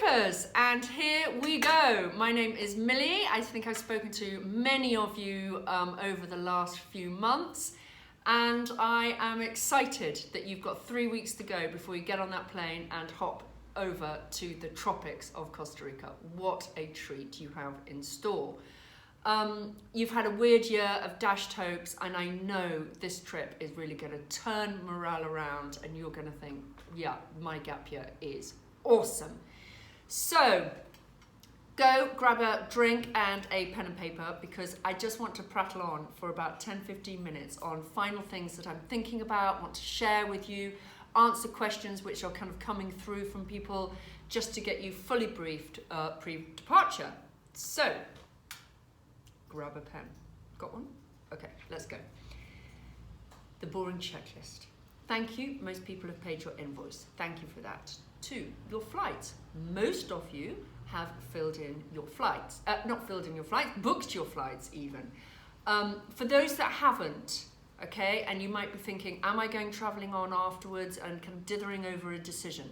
Troopers, and here we go. My name is Millie. I think I've spoken to many of you over the last few months, and I am excited that you've got 3 weeks to go before you get on that plane and hop over to the tropics of Costa Rica. What a treat you have in store. You've had a weird year of dashed hopes, and I know this trip is really going to turn morale around, and you're going to think, yeah, my gap year is awesome. So go grab a drink and a pen and paper, because I just want to prattle on for about 10-15 minutes on final things that I'm thinking about, want to share with you, answer questions which are kind of coming through from people, just to get you fully briefed pre-departure. So grab a pen. Got one? Okay, let's go. The boring checklist. Thank you. Most people have paid your invoice. Thank you for that. 2, your flights. Most of you have filled in your flights. Not filled in your flights, booked your flights even. For those that haven't, okay, and you might be thinking, am I going traveling on afterwards and kind of dithering over a decision?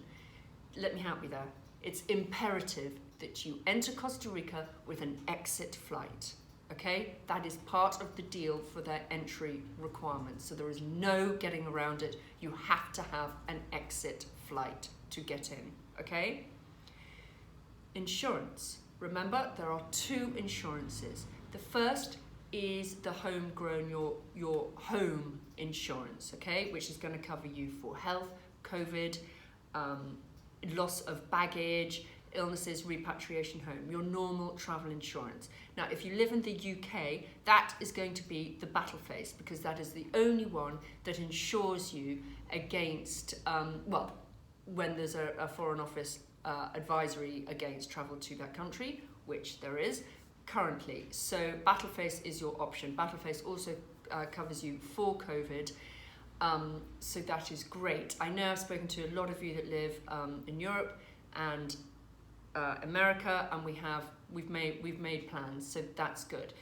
Let me help you there. It's imperative that you enter Costa Rica with an exit flight. Okay, that is part of the deal for their entry requirements. So there is no getting around it. You have to have an exit flight to get in, okay? Insurance. Remember, there are 2 insurances. The first is the homegrown, your home insurance, okay? Which is going to cover you for health, COVID, loss of baggage, illnesses, repatriation home, your normal travel insurance. Now, if you live in the UK, that is going to be the battle face, because that is the only one that insures you against, when there's a Foreign Office advisory against travel to that country, which there is currently. So Battleface is your option. Battleface also covers you for COVID, so that is great. I know I've spoken to a lot of you that live in Europe and America, and we've made plans, so that's good.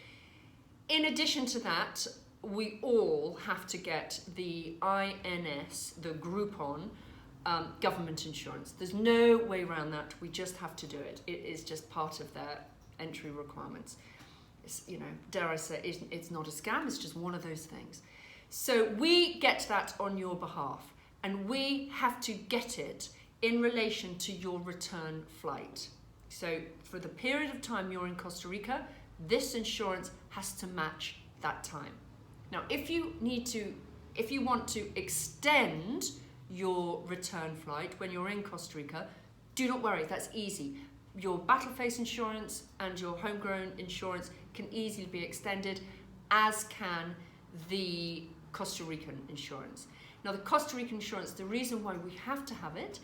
In addition to that, we all have to get the INS, the Groupon, government insurance. There's no way around that. We just have to do it. It is just part of their entry requirements. It's, dare I say, it's not a scam. It's just one of those things. So we get that on your behalf, and we have to get it in relation to your return flight. So for the period of time you're in Costa Rica, this insurance has to match that time. Now, if you want to extend your return flight when you're in Costa Rica, do not worry, that's easy. Your Battleface insurance and your homegrown insurance can easily be extended, as can the Costa Rican insurance. Now, the Costa Rican insurance, the reason why we have to have it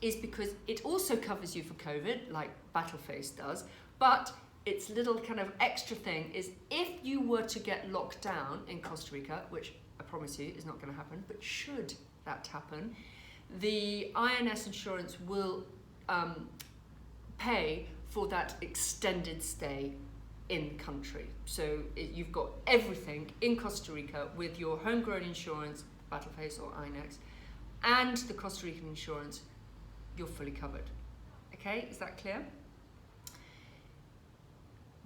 is because it also covers you for COVID, like Battleface does, but its little kind of extra thing is, if you were to get locked down in Costa Rica, which I promise you is not going to happen, but should that happen, the INS insurance will pay for that extended stay in country. So you've got everything in Costa Rica with your homegrown insurance, Battleface or INX, and the Costa Rican insurance. You're fully covered. Okay, is that clear?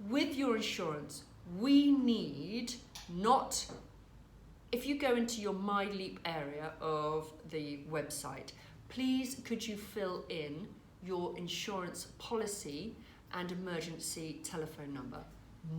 With your insurance, we need not, if you go into your My Leap area of the website, please could you fill in your insurance policy and emergency telephone number,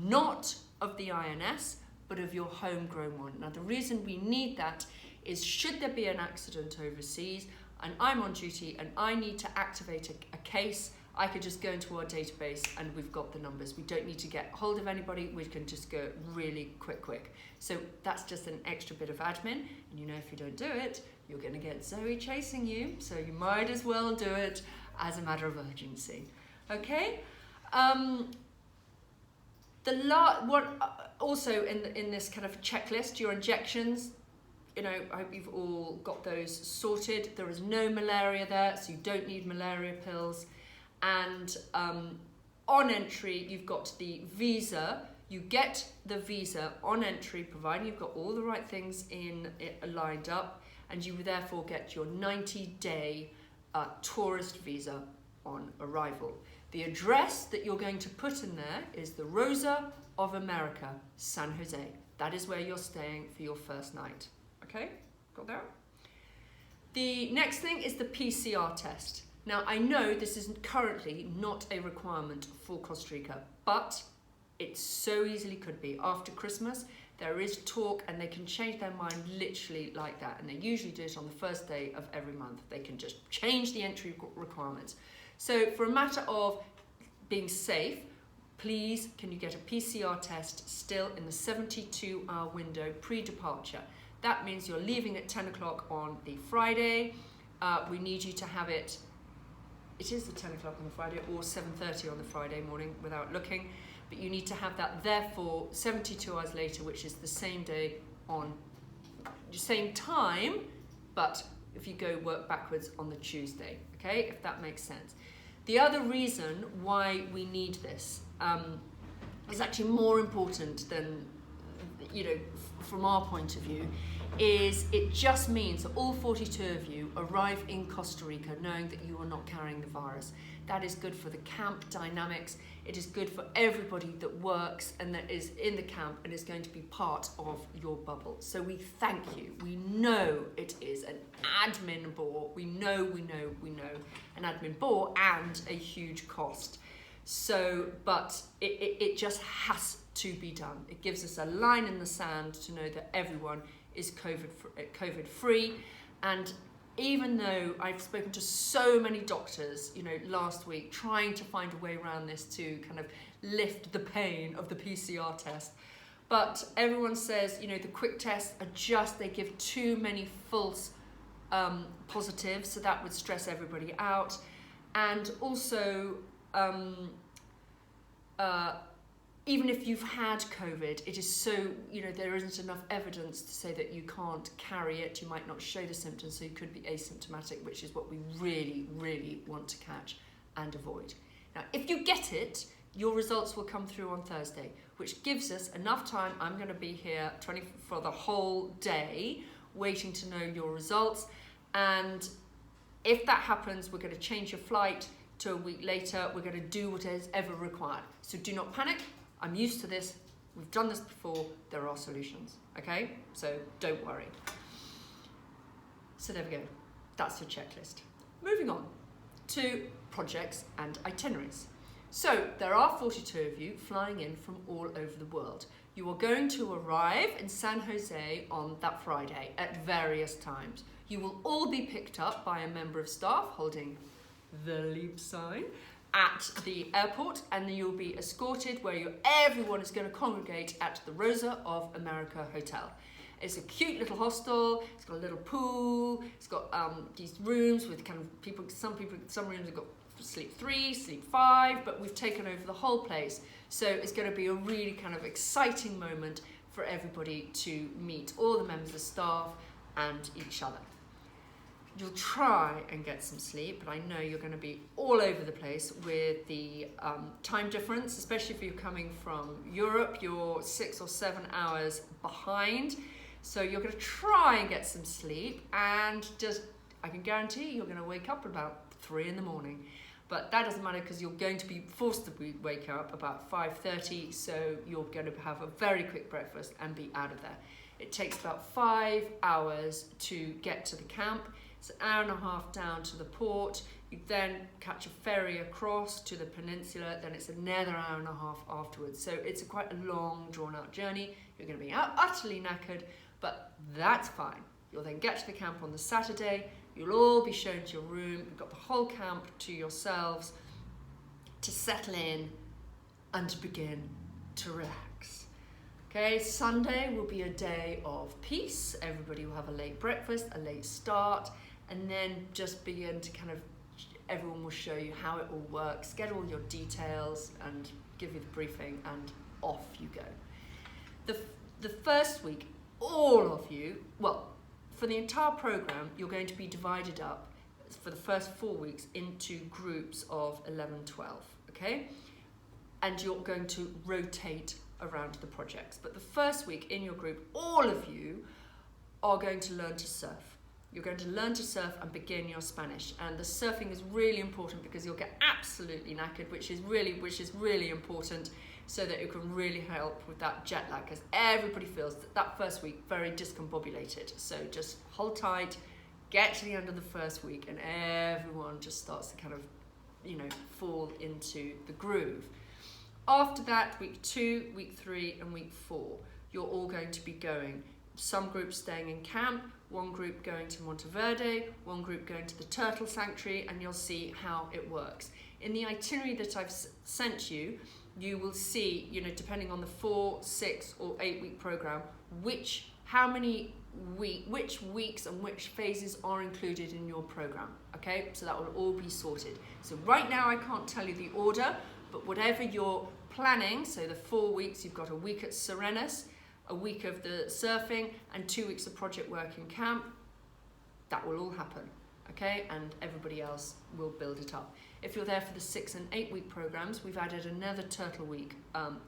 not of the INS, but of your homegrown one. Now, the reason we need that is, should there be an accident overseas and I'm on duty and I need to activate a case, I could just go into our database and we've got the numbers. We don't need to get hold of anybody. We can just go really quick. So that's just an extra bit of admin. And if you don't do it, you're going to get Zoe chasing you. So you might as well do it as a matter of urgency. Okay? Also in this kind of checklist, your injections, I hope you've all got those sorted. There is no malaria there, so you don't need malaria pills. And on entry, you've got the visa. You get the visa on entry, providing you've got all the right things lined up, and you therefore get your 90-day tourist visa on arrival. The address that you're going to put in there is the Rosa of America, San Jose. That is where you're staying for your first night. Okay, got that? The next thing is the PCR test. Now, I know this is currently not a requirement for Costa Rica, but it so easily could be. After Christmas, there is talk and they can change their mind literally like that. And they usually do it on the first day of every month. They can just change the entry requirements. So for a matter of being safe, please, can you get a PCR test still in the 72-hour window pre-departure? That means you're leaving at 10 o'clock on the Friday. We need you to have it. It is at 10 o'clock on the Friday or 7:30 on the Friday morning without looking. But you need to have that therefore 72 hours later, which is the same day on the same time, but if you go work backwards on the Tuesday, okay, if that makes sense. The other reason why we need this is actually more important than, you know, from our point of view, is it just means that all 42 of you arrive in Costa Rica knowing that you are not carrying the virus. That is good for the camp dynamics. It is good for everybody that works and that is in the camp and is going to be part of your bubble. So we thank you. We know it is an admin bore. We know an admin bore and a huge cost. So, but it just has to be done. It gives us a line in the sand to know that everyone is COVID free. And even though I've spoken to so many doctors, you know, last week, trying to find a way around this to kind of lift the pain of the PCR test, but everyone says, you know, the quick tests are just, they give too many false positives, so that would stress everybody out. And also, even if you've had COVID, it is so, you know, there isn't enough evidence to say that you can't carry it. You might not show the symptoms, so you could be asymptomatic, which is what we really, really want to catch and avoid. Now, if you get it, your results will come through on Thursday, which gives us enough time. I'm going to be here for the whole day, waiting to know your results. And if that happens, we're going to change your flight to a week later. We're going to do what is ever required. So do not panic. I'm used to this. We've done this before. There are solutions, okay? So don't worry. So there we go. That's your checklist. Moving on to projects and itineraries. So there are 42 of you flying in from all over the world. You are going to arrive in San Jose on that Friday at various times. You will all be picked up by a member of staff holding the leap sign at the airport, and then you'll be escorted where everyone is going to congregate at the Rosa of America Hotel. It's a cute little hostel. It's got a little pool. It's got these rooms with kind of people. Some rooms have got sleep 3, sleep 5, but we've taken over the whole place. So it's going to be a really kind of exciting moment for everybody to meet all the members of staff and each other. You'll try and get some sleep, but I know you're going to be all over the place with the time difference, especially if you're coming from Europe. You're 6 or 7 hours behind. So you're going to try and get some sleep, and I can guarantee you're going to wake up at about 3 in the morning. But that doesn't matter because you're going to be forced to wake up about 5:30, so you're going to have a very quick breakfast and be out of there. It takes about 5 hours to get to the camp. It's an hour and a half down to the port. You then catch a ferry across to the peninsula, then it's another hour and a half afterwards. So it's quite a long, drawn-out journey. You're going to be utterly knackered, but that's fine. You'll then get to the camp on the Saturday. You'll all be shown to your room. You've got the whole camp to yourselves to settle in and to begin to relax. Okay, Sunday will be a day of peace. Everybody will have a late breakfast, a late start, and then just begin to everyone will show you how it all works, get all your details and give you the briefing, and off you go. The first week, all of you, for the entire program, you're going to be divided up for the first 4 weeks into groups of 11, 12, okay? And you're going to rotate around the projects. But the first week in your group, all of you are going to learn to surf. You're going to learn to surf and begin your Spanish. And the surfing is really important because you'll get absolutely knackered, which is really important, so that it can really help with that jet lag, because everybody feels that first week very discombobulated. So just hold tight, get to the end of the first week, and everyone just starts to kind of, fall into the groove. After that, week 2, week 3, and week 4, you're all going to be going. Some groups staying in camp, one group going to Monteverde, one group going to the Turtle Sanctuary, and you'll see how it works. In the itinerary that I've sent you, you will see, depending on the 4, 6, or 8 week program, which weeks and which phases are included in your program. Okay, so that will all be sorted. So right now I can't tell you the order, but whatever you're planning, so the 4 weeks, you've got a week at Serenas, a week of the surfing, and 2 weeks of project work in camp, that will all happen, okay? And everybody else will build it up. If you're there for the 6 and 8 week programs, we've added another Turtle Week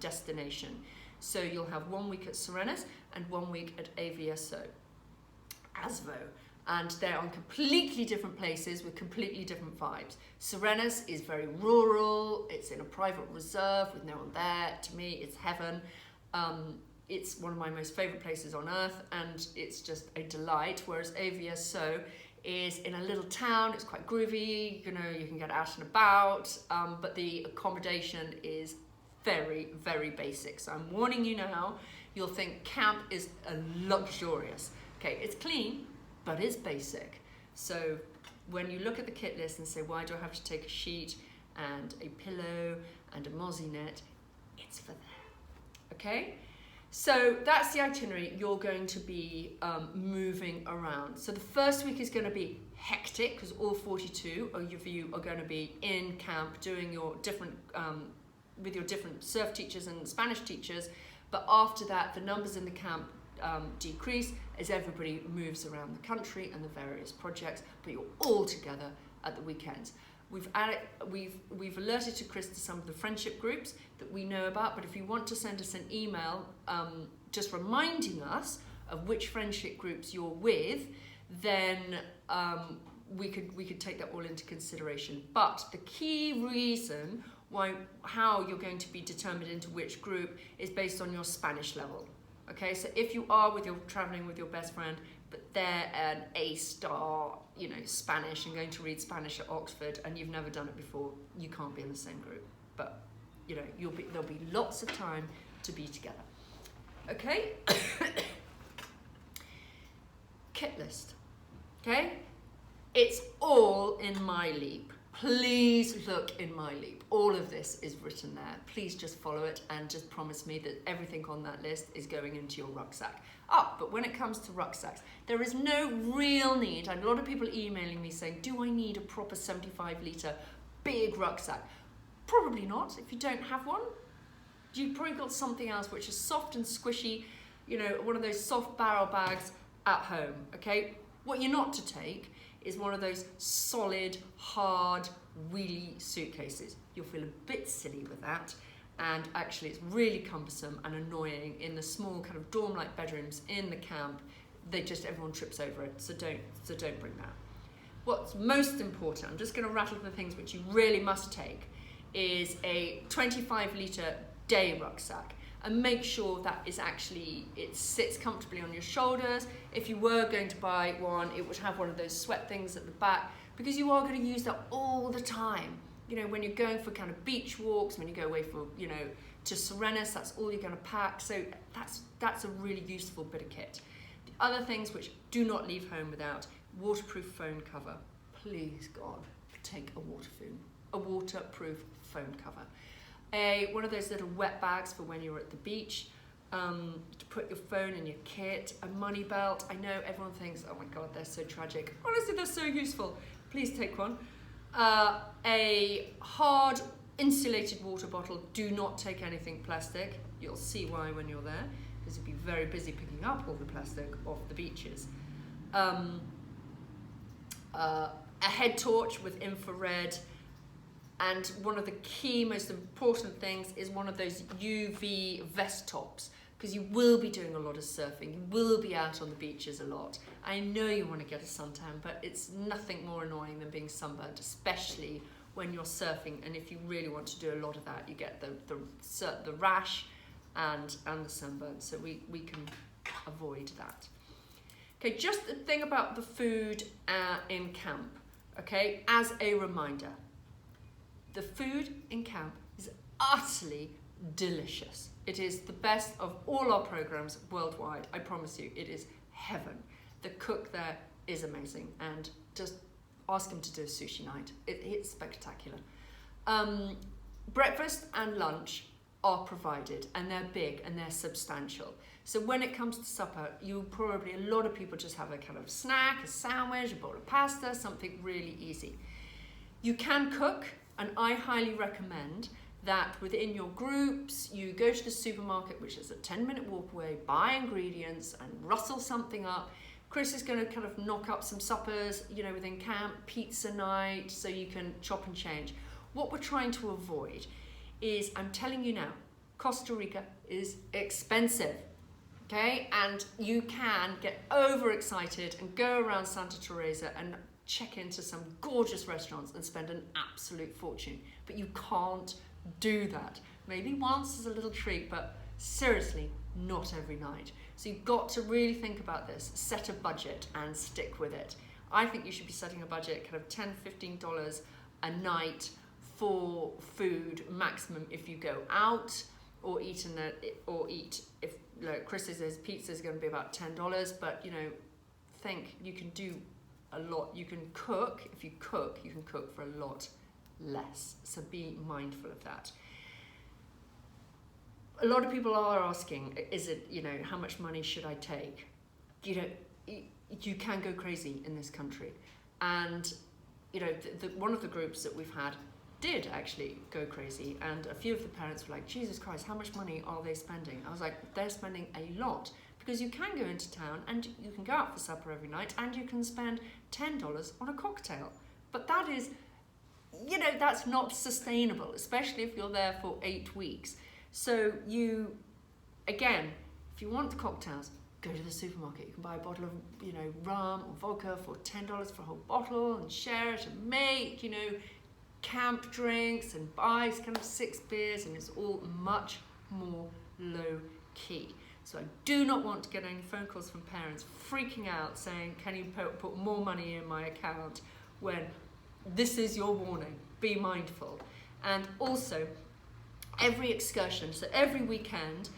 destination. So you'll have 1 week at Serenas and 1 week at ASVO. And they're on completely different places with completely different vibes. Serenas is very rural, it's in a private reserve with no one there. To me, it's heaven. It's one of my most favourite places on earth, and it's just a delight, whereas ASVO is in a little town. It's quite groovy, you can get out and about, but the accommodation is very, very basic. So I'm warning you now, you'll think camp is luxurious. Okay, it's clean, but it's basic. So when you look at the kit list and say, why do I have to take a sheet and a pillow and a mozzie net, it's for there, okay? So that's the itinerary you're going to be moving around. So the first week is going to be hectic because all 42 of you are going to be in camp doing your different, with your different surf teachers and Spanish teachers. But after that, the numbers in the camp decrease as everybody moves around the country and the various projects, but you're all together at the weekends. We've alerted to Chris to some of the friendship groups that we know about, but if you want to send us an email just reminding us of which friendship groups you're with, then we could take that all into consideration. But the key reason how you're going to be determined into which group is based on your Spanish level. Okay, so if you are traveling with your best friend, but they're an A-star, Spanish and going to read Spanish at Oxford, and you've never done it before, you can't be in the same group. But there'll be lots of time to be together. Okay. Kit list. Okay, it's all in My Leap. Please look in My Leap. All of this is written there. Please just follow it and just promise me that everything on that list is going into your rucksack. But when it comes to rucksacks, there is no real need, and a lot of people emailing me saying, do I need a proper 75-litre big rucksack? Probably not. If you don't have one, you've probably got something else which is soft and squishy, one of those soft barrel bags at home, okay? What you're not to take is one of those solid, hard, wheelie suitcases. You'll feel a bit silly with that, and actually it's really cumbersome and annoying in the small kind of dorm-like bedrooms in the camp. Everyone trips over it, so don't bring that. What's most important, I'm just going to rattle the things which you really must take, is a 25-litre day rucksack. And make sure that it sits comfortably on your shoulders. If you were going to buy one, it would have one of those sweat things at the back, because you are going to use that all the time. When you're going for kind of beach walks, when you go away for, to Serenas, that's all you're going to pack. So that's a really useful bit of kit. The other things which do not leave home without: waterproof phone cover. Please, God, take a waterproof phone cover. One of those little wet bags for when you're at the beach, to put your phone in your kit, a money belt. I know everyone thinks, oh my God, they're so tragic. Honestly, they're so useful. Please take one. A hard insulated water bottle. Do not take anything plastic. You'll see why when you're there, because you'll be very busy picking up all the plastic off the beaches. A head torch with infrared. And one of the key, most important things is one of those UV vest tops because you will be doing a lot of surfing, you will be out on the beaches a lot. I know you want to get a suntan, but it's nothing more annoying than being sunburned, especially when you're surfing. And if you really want to do a lot of that, you get the rash and the sunburn, so we can avoid that. Okay, just the thing about the food in camp, okay, as a reminder, the food in camp is utterly delicious. It is the best of all our programs worldwide. I promise you, it is heaven. The cook there is amazing, and just ask him to do a sushi night. It's spectacular. Breakfast and lunch are provided, and they're big and they're substantial. So when it comes to supper, a lot of people just have a kind of snack, a sandwich, a bowl of pasta, something really easy. You can cook, and I highly recommend that within your groups, you go to the supermarket, which is a 10-minute walk away, buy ingredients and rustle something up. Chris is going to kind of knock up some suppers, within camp, pizza night, so you can chop and change. What we're trying to avoid is, I'm telling you now, Costa Rica is expensive. Okay, and you can get overexcited and go around Santa Teresa and check into some gorgeous restaurants and spend an absolute fortune. But you can't do that. Maybe once as a little treat, but seriously, not every night. So you've got to really think about this, set a budget and stick with it. I think you should be setting a budget kind of $10, $15 a night for food maximum if you go out, or eat if Chris's pizza is going to be about $10, but think you can do a lot. You can cook. If you cook, you can cook for a lot less. So be mindful of that. A lot of people are asking, is it, how much money should I take? You can go crazy in this country. And, one of the groups that we've had did actually go crazy, and a few of the parents were like, Jesus Christ, how much money are they spending? I was like, they're spending a lot, because you can go into town and you can go out for supper every night and you can spend $10 on a cocktail. But that is, that's not sustainable, especially if you're there for 8 weeks. So again, if you want the cocktails, go to the supermarket. You can buy a bottle of, rum or vodka for $10 for a whole bottle and share it and make, camp drinks and buy kind of 6 beers, and it's all much more low key. So I do not want to get any phone calls from parents freaking out saying, can you put more money in my account, when this is your warning. Be mindful. And also, every excursion, so every weekend,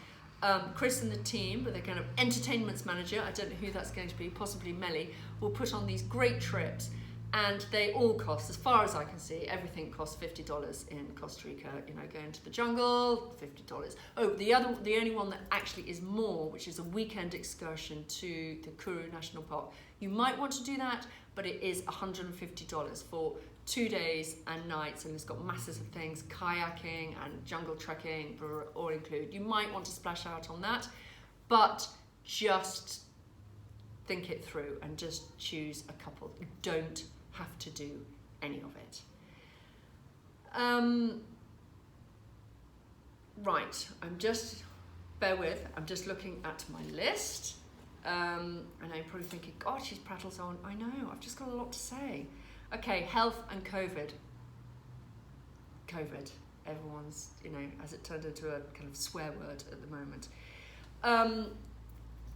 Chris and the team, with their kind of entertainments manager, I don't know who that's going to be, possibly Melly, will put on these great trips. And they all cost, as far as I can see, everything costs $50 in Costa Rica. Going to the jungle, $50. Oh, the only one that actually is more, which is a weekend excursion to the Kuru National Park. You might want to do that, but it is $150 for 2 days and nights, and it's got masses of things, kayaking and jungle trekking, all included. You might want to splash out on that, but just think it through and just choose a couple. You don't have to do any of it. Right, bear with, I'm just looking at my list, and I'm probably thinking, God, she's prattles on. I know, I've just got a lot to say. Okay, health and COVID. Everyone's, as it turned into a kind of swear word at the moment.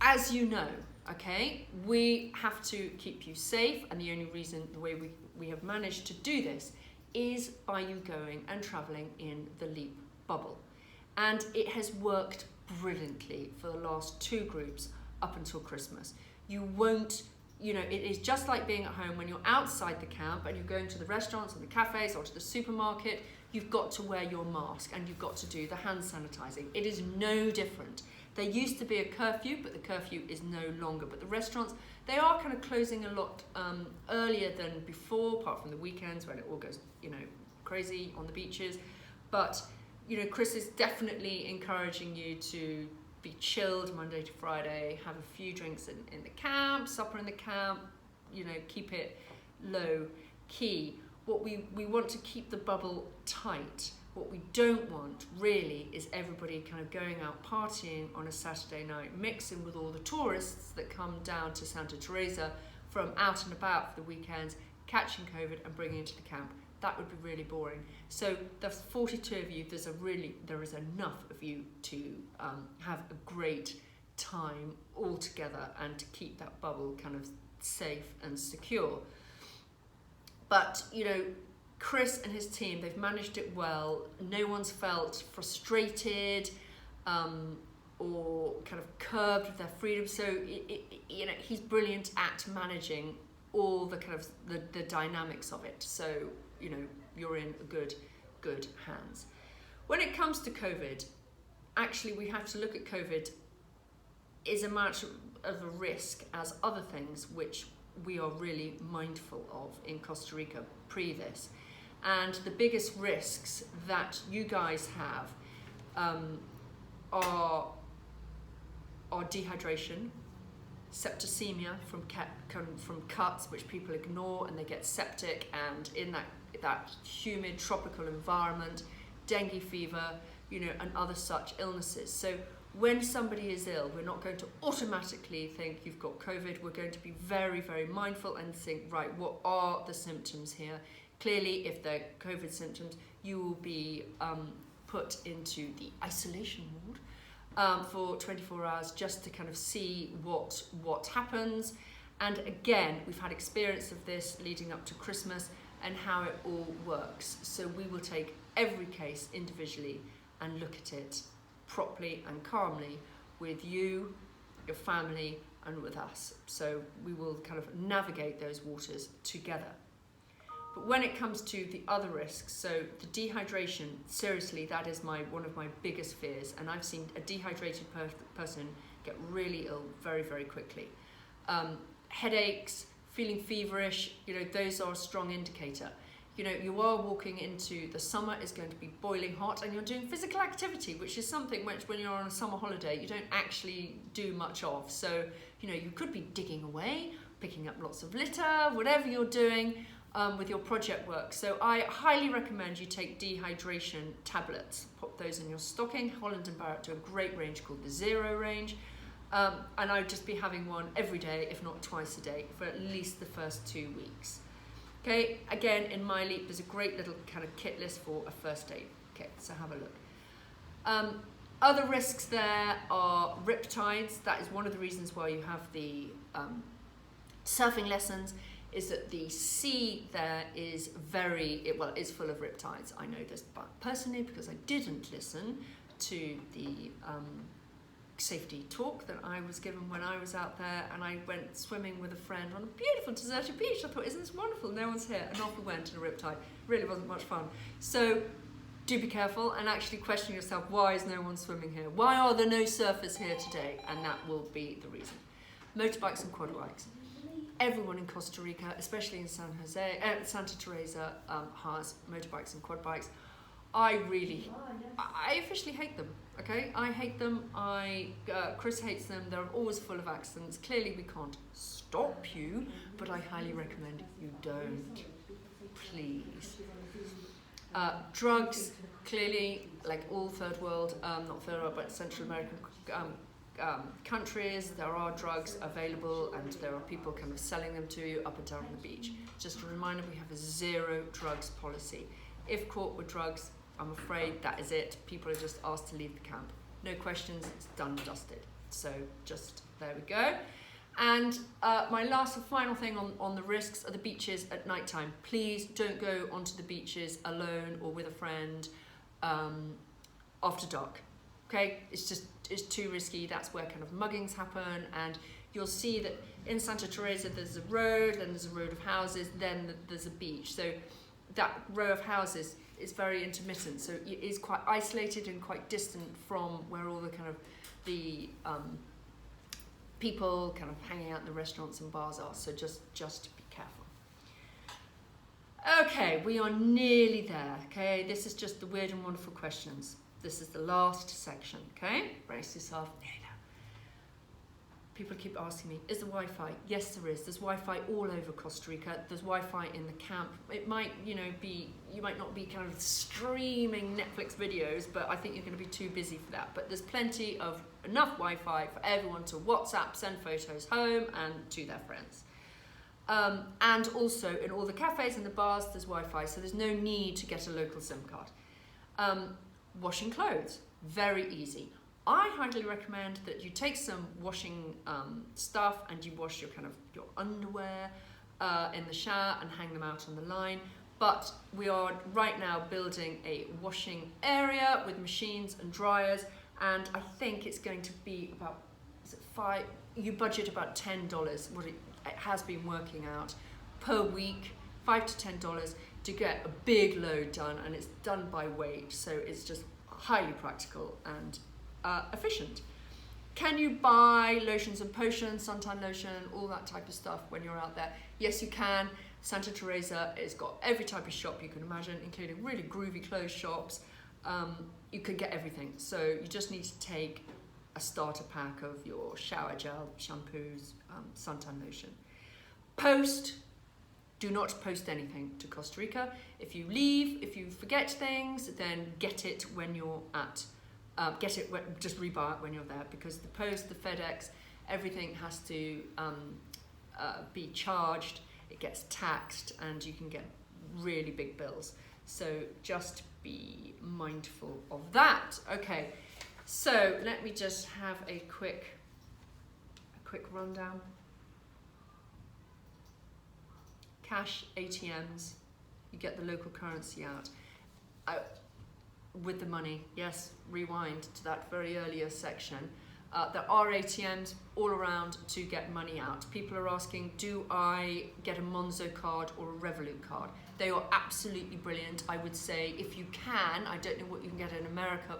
As you know, okay, we have to keep you safe, and the only reason, the way we have managed to do this is by you going and travelling in the LEAP bubble. And it has worked brilliantly for the last 2 groups up until Christmas. You won't, it is just like being at home. When you're outside the camp and you're going to the restaurants and the cafes or to the supermarket, you've got to wear your mask and you've got to do the hand sanitizing. It is no different. There used to be a curfew, but the curfew is no longer. But the restaurants, they are kind of closing a lot earlier than before, apart from the weekends when it all goes, crazy on the beaches. But, Chris is definitely encouraging you to be chilled Monday to Friday, have a few drinks in the camp, supper in the camp, keep it low key. What we want to keep the bubble tight, What we don't want really is everybody kind of going out partying on a Saturday night, mixing with all the tourists that come down to Santa Teresa from out and about for the weekends, catching COVID and bringing it to the camp. That would be really boring. So there's 42 of you, there is enough of you to have a great time all together and to keep that bubble kind of safe and secure. But, you know, Chris and his team, they've managed it well. No one's felt frustrated or kind of curbed with their freedom. So, you know, he's brilliant at managing all the kind of the dynamics of it. So, you know, you're in good hands. When it comes to COVID, actually we have to look at COVID as much of a risk as other things which we are really mindful of in Costa Rica pre this. And the biggest risks that you guys have are dehydration, septicemia from cuts which people ignore and they get septic, and in that humid tropical environment, dengue fever, you know, and other such illnesses. So when somebody is ill, we're not going to automatically think you've got COVID. We're going to be very, very mindful and think, right, what are the symptoms here? Clearly, if they're COVID symptoms, you will be put into the isolation ward for 24 hours just to kind of see what happens. And again, we've had experience of this leading up to Christmas and how it all works. So we will take every case individually and look at it properly and calmly with you, your family, and with us. So we will kind of navigate those waters together. But when it comes to the other risks, so the dehydration, seriously, that is one of my biggest fears. And I've seen a dehydrated person get really ill very, very quickly. Headaches, feeling feverish, you know, those are a strong indicator. You know, you are walking into the summer, is going to be boiling hot, and you're doing physical activity, which is something which when you're on a summer holiday, you don't actually do much of. So, you know, you could be digging away, picking up lots of litter, whatever you're doing with your project work. So I highly recommend you take dehydration tablets, pop those in your stocking. Holland & Barrett do a great range called the Zero range. And I'd just be having one every day, if not twice a day, for at least the first 2 weeks. Okay, again, in My Leap, there's a great little kind of kit list for a first aid kit, so have a look. Other risks there are riptides. That is one of the reasons why you have the surfing lessons, is that the sea there is it's full of riptides. I know this personally because I didn't listen to the safety talk that I was given when I was out there, and I went swimming with a friend on a beautiful deserted beach. I thought, isn't this wonderful? No one's here. And off we went in a riptide. Really wasn't much fun. So do be careful and actually question yourself, why is no one swimming here? Why are there no surfers here today? And that will be the reason. Motorbikes and quad bikes. Everyone in Costa Rica, especially in Santa Teresa, has motorbikes and quad bikes. I officially hate them. Okay, I hate them. Chris hates them. They're always full of accidents. Clearly, we can't stop you, but I highly recommend you don't. Please. Drugs, clearly, like all third world, not third world, but Central American countries, there are drugs available, and there are people kind of selling them to you up and down the beach. Just a reminder, we have a zero drugs policy. If caught with drugs, I'm afraid that is it. People are just asked to leave the camp. No questions, it's done and dusted. So just, there we go. And my last and final thing on the risks are the beaches at night time. Please don't go onto the beaches alone or with a friend after dark. Okay, it's too risky. That's where kind of muggings happen, and you'll see that in Santa Teresa there's a road, then there's a road of houses, then there's a beach. So that row of houses is very intermittent, so it is quite isolated and quite distant from where all the kind of the people kind of hanging out in the restaurants and bars are. So just be careful. Okay, we are nearly there. Okay, this is just the weird and wonderful questions. This is the last section. Okay, brace yourself. people keep asking me, is there Wi-Fi? Yes, there is. There's Wi-Fi all over Costa Rica. There's Wi-Fi in the camp. It might, you might not be kind of streaming Netflix videos, but I think you're going to be too busy for that. But there's plenty of enough Wi-Fi for everyone to WhatsApp, send photos home and to their friends. And also in all the cafes and the bars, there's Wi-Fi, so there's no need to get a local SIM card. Washing clothes, very easy. I highly recommend that you take some washing stuff and you wash your underwear in the shower and hang them out on the line. But we are right now building a washing area with machines and dryers, and I think it's going to be about, you budget about $10, what it has been working out, per week, $5 to $10 to get a big load done, and it's done by weight, so it's just highly practical and efficient. Can you buy lotions and potions, suntan lotion, all that type of stuff when you're out there? Yes, you can. Santa Teresa has got every type of shop you can imagine, including really groovy clothes shops. You can get everything. So you just need to take a starter pack of your shower gel, shampoos, suntan lotion. Do not post anything to Costa Rica. If you leave, if you forget things, then get it when you're just rebuy it when you're there, because the post, the FedEx, everything has to be charged, it gets taxed, and you can get really big bills. So just be mindful of that. Okay, so let me just have a quick rundown. Cash ATMs, you get the local currency out. With the money, yes, rewind to that very earlier section. There are ATMs all around to get money out. People are asking, do I get a Monzo card or a Revolut card? They are absolutely brilliant. I would say if you can, I don't know what you can get in America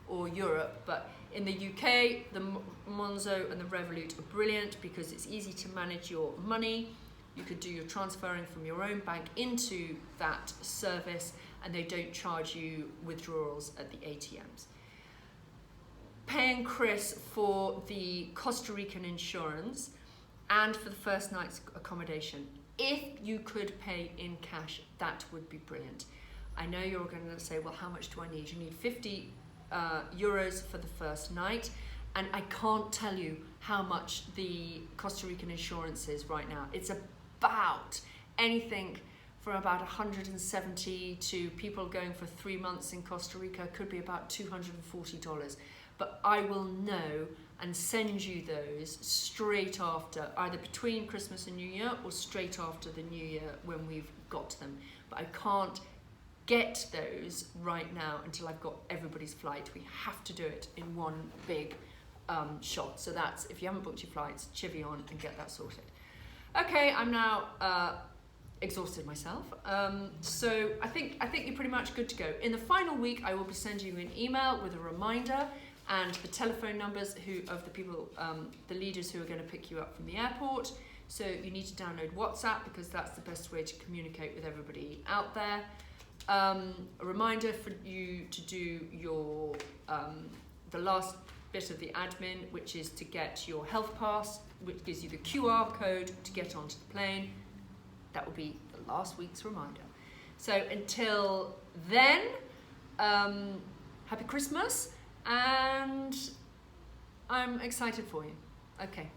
or Europe, but in the UK, the Monzo and the Revolut are brilliant because it's easy to manage your money. You could do your transferring from your own bank into that service, and they don't charge you withdrawals at the ATMs. Paying Chris for the Costa Rican insurance and for the first night's accommodation. If you could pay in cash, that would be brilliant. I know you're going to say, well, how much do I need? You need 50 euros for the first night, and I can't tell you how much the Costa Rican insurance is right now. It's about anything from about 170 to people going for 3 months in Costa Rica could be about $240. But I will know and send you those straight after, either between Christmas and New Year or straight after the New Year when we've got them. But I can't get those right now until I've got everybody's flight. We have to do it in one big shot. So that's, if you haven't booked your flights, chivvy on and get that sorted. Okay, I'm now exhausted myself. So I think you're pretty much good to go. In the final week, I will be sending you an email with a reminder and the telephone numbers of the people, the leaders who are going to pick you up from the airport. So you need to download WhatsApp because that's the best way to communicate with everybody out there. A reminder for you to do your the last bit of the admin, which is to get your health pass, which gives you the QR code to get onto the plane. That will be the last week's reminder. So until then, happy Christmas, and I'm excited for you. Okay.